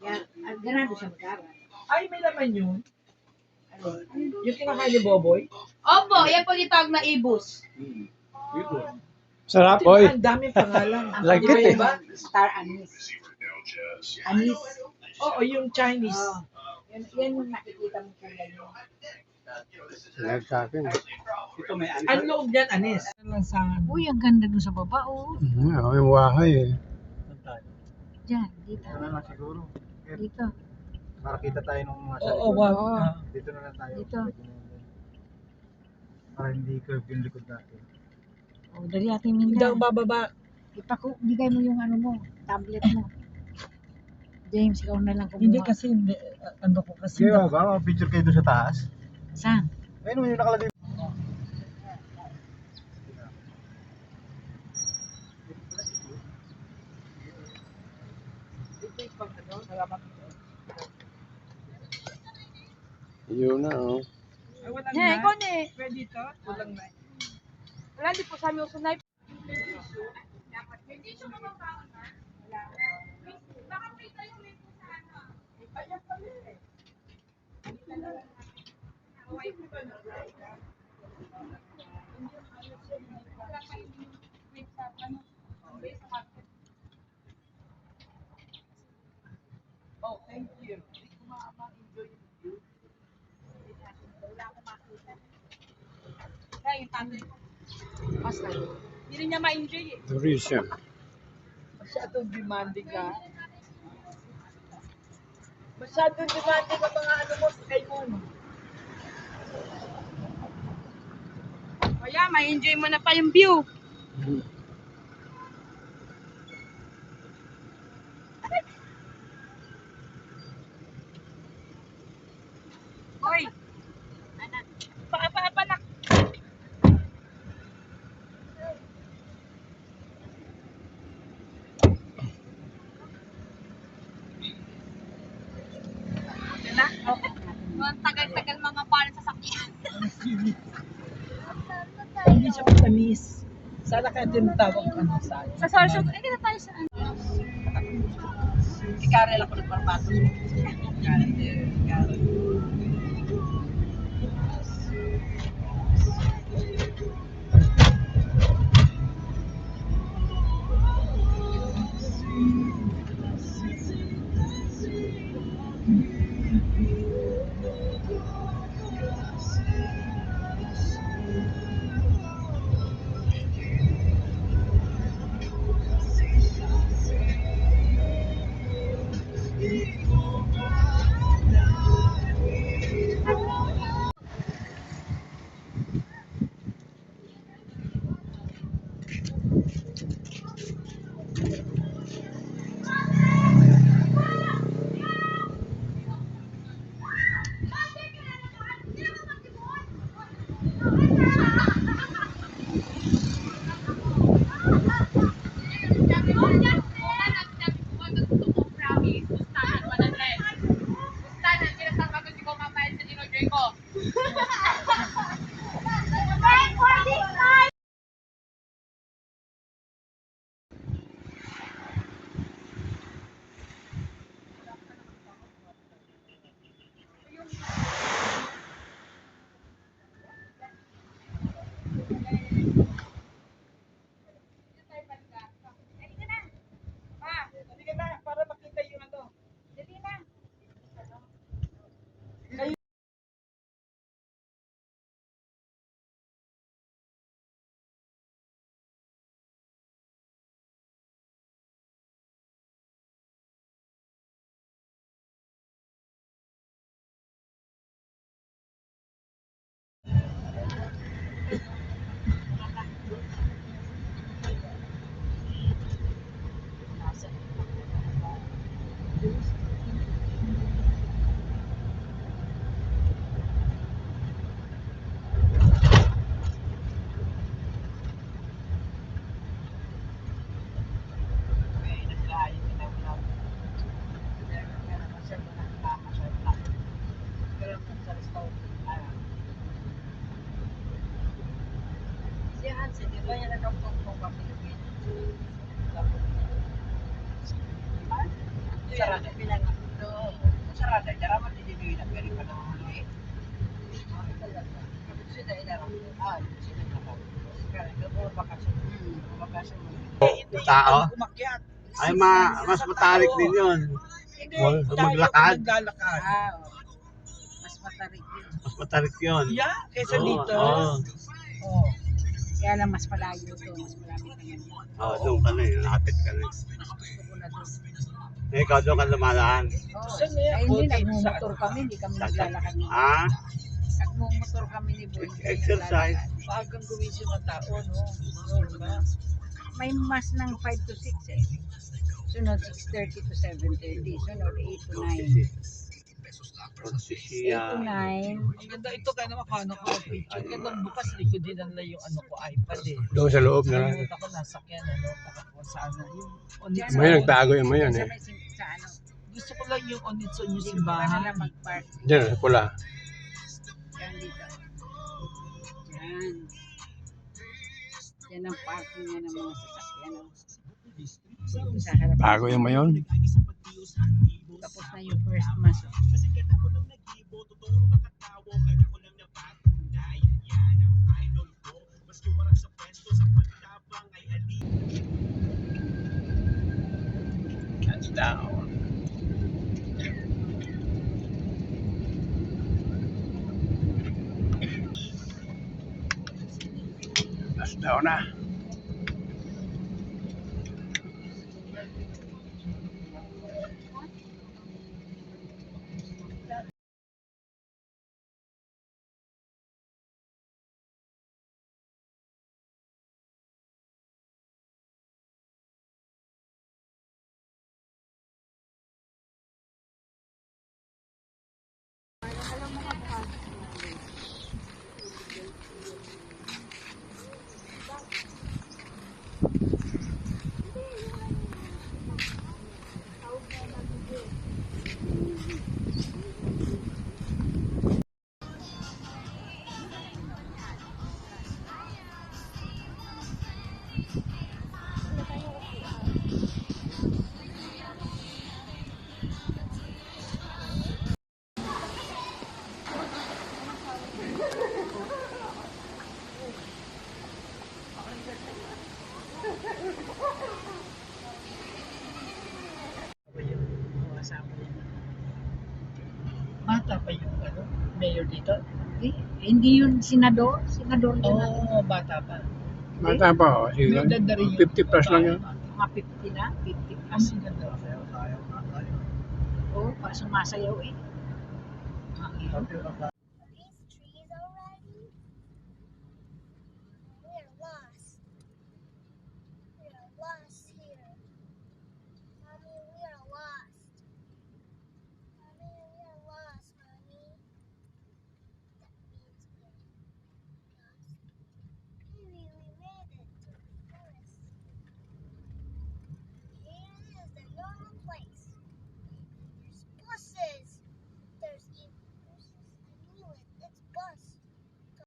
Kaya, ganado siya mag-aral. Ay, may laman yun. Yung kinakain ni Boboy. Opo, yan po itawag na ibus. Sarap, boy. Ang daming pangalan. Lagkit eh. Iba-iba. Star anise. Anise. Oo, yung Chinese. Oh. Yan yung nakikita mo kulay mo. Lag sa akin. Ang loob niyan, anis. Lansangan. Uy, ang ganda dun sa baba, oh. Ako yung wahay eh. Diyan, dito. Ano na siguro? Dito. Para kita tayo nung mga sa Oo, likod. wag. Oo. Dito na lang tayo. Dito. Para hindi curve yung likod natin. Oh, dali ating Hindi ako minda. bababa. Bigay mo yung ano mo, tablet mo. James, ikaw na lang kumuha. Hindi kasi, ano ko kasi. Sige ba? Picture kayo doon sa taas. Saan? Ayun yung nakalagay. Yun na, oh. Ay, walang Yeah, na. ikaw na eh. Pwede ito? Walang na. Wala, di po sa amin uso na. Oh, thank you. Kaya yung tatay ko. Basta. Hindi rin niya ma-enjoy eh. Tourism. Masyadong demanding ka. Masyadong demanding ang mga ano mo sa kay mo. Kaya, ma-enjoy mo na pa yung view. Hoy! Pa-nak! Diba? Ang tagal-tagal mga parang sasakyan. Hindi siya matamis. Sana kaya tinatawag ano sa akin. Sa social, hindi na tayo sa ano. Si Karel ako nagpapatos. Karel. Halika na, para makita yung ano. Dali na. Si Hansen, di ba yan ang kapong kong Sarada. Sarada. Jaraman di bibig na pwede pa naman ulit. Sila ilaram. Sila ilaram. Sekarang kalau bakasyon. Bakasyon mo. Tao? Umakyat. Ay, mas matarik din yun. Hindi. Maglakad. Maglalakad. Mas matarik yun. Mas matarik yun. Yeah, kaysa Oo, dito. oo. Oh. Kaya lang mas malayo to, mas malapit na yan. Oo, doon ka na eh. Lapit ka na. Mas gusto ko na doon. Eh, ikaw doon ka lumalaan. Oo. Saan na yan? Ay, hindi, Buti nagmumotor sa- kami, hindi kami naglalakad. Ah? Nagmumotor kami ni Boy. hindi kami Exercise. naglalakad. Maagang gumising ang tao, no? Diba? May mas ng 5 to 6 eh. Sunod 6:30 to 7:30. Sunod 8 to 9. 8 Siya. to 9. Ang ganda ito kaya naman paano ko picture. Ganda bukas likod din nila yung ano ko iPad eh. Doon sa loob na. Nakalimutan ko nasakyan ano para kung saan na yung on its May own. nagtago yung mo yun Sa eh. may sa ano. Gusto ko lang yung on its own yung Hindi ko pa simbahan. na mag-park. Diyan, pula. Yan dito. Yan. Yan ang parking niya ng mga sasakyan. Oh. Sa harap. Bago yung mayon. Tapos na yung first mass. Oh. That's down. That's down na. Bata pa yung ano, mayor dito. Hindi yun senador. Senador yun. Oo, bata pa. Bata pa oh. Sige. May ganda rin yung 50 plus lang yun. Mga 50 na. 50 plus. Kasi ganda. Oo, pa sumasayaw eh.